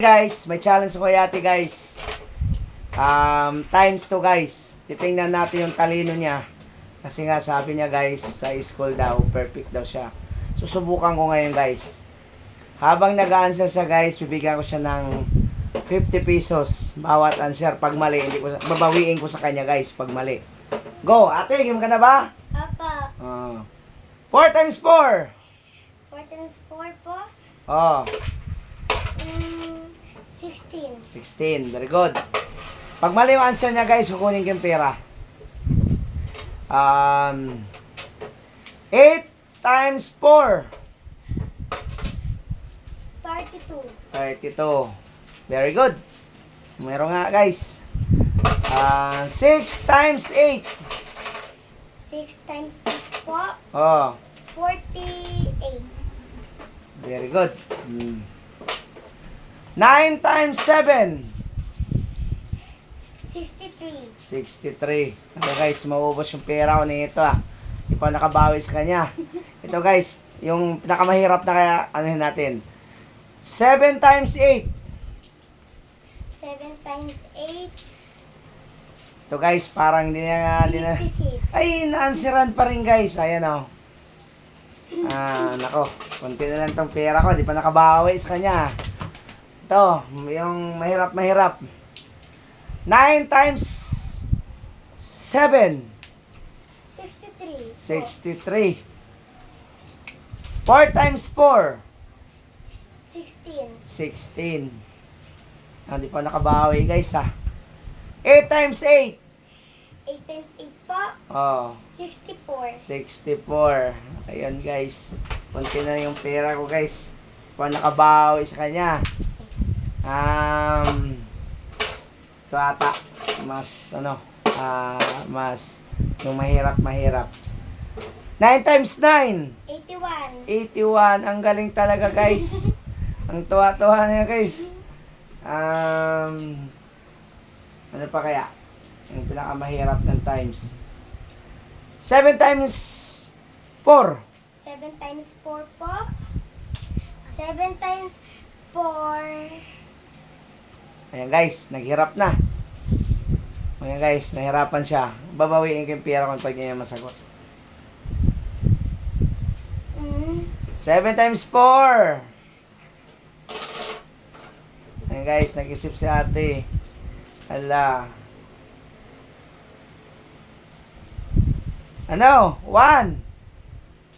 Guys, may challenge ko yati guys. Times 2 guys. Titingnan natin yung talino niya. Kasi nga sabi niya guys, sa school daw, perfect daw siya. Susubukan ko ngayon guys. Habang nag-answer siya guys, bibigyan ko siya ng 50 pesos bawat answer. Pag mali, babawiin ko sa kanya guys pag mali. Go! Ate, game ka na ba? Apa, 4 times 4. 4 times 4 po? Oh, 16. 16. Very good. Pag mali yung answer niya guys, kukunin ko yung pera. 8 times 4. 32. 32. Very good. Meron nga guys. 6 times 8. 6 times 8 po? Oh, 48. very good. 9 times 7. 63. 63. Ito guys, maubos yung pera ko nito Hindi pa nakabawi sa kanya. Ito guys, yung pinakamahirap na kaya, anuhin natin. 7 times 8. 7 times 8. Ito guys, parang hindi na, 56. ay, na-answeran pa rin guys. Ayan nako, konti na lang tong pera ko. Di pa nakabawi sa kanya. Ito, yung mahirap. 9 times 7. 63. 63. 4 times 4. 16. 16. Di pa nakabawi guys 8 times 8. 8 times 8 po? Oh, 64. 64. Ayun guys. Konti na yung pera ko guys. Di pa nakabawi sa kanya. Ito ata. Mas, mas yung mahirap. 9 times 9. 81. 81. Ang galing talaga guys. Ang tuwa-tuwa niya guys. Ano pa kaya? Yung pinakamahirap ng times. 7 times 4. 7 times 4 po? 7 times 4. Ayan guys, naghirap na. Ayan guys, nahirapan siya. Babawiin ko yung pera kung pag niya masagot. 7 times 4. Ayan guys, nag-isip si ate. Hala. Ano? 1,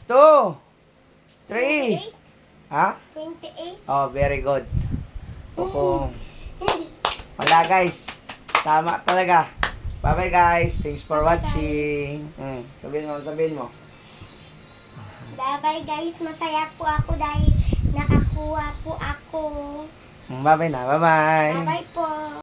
2, 3. 28. Ha? 28. Oh, very good. Opo. Wala guys. Tama talaga. Bye-bye guys. Thanks for watching. Sabihin mo. Bye-bye guys. Masaya po ako dahil nakakuha po ako. Bye-bye na. Bye-bye. Bye-bye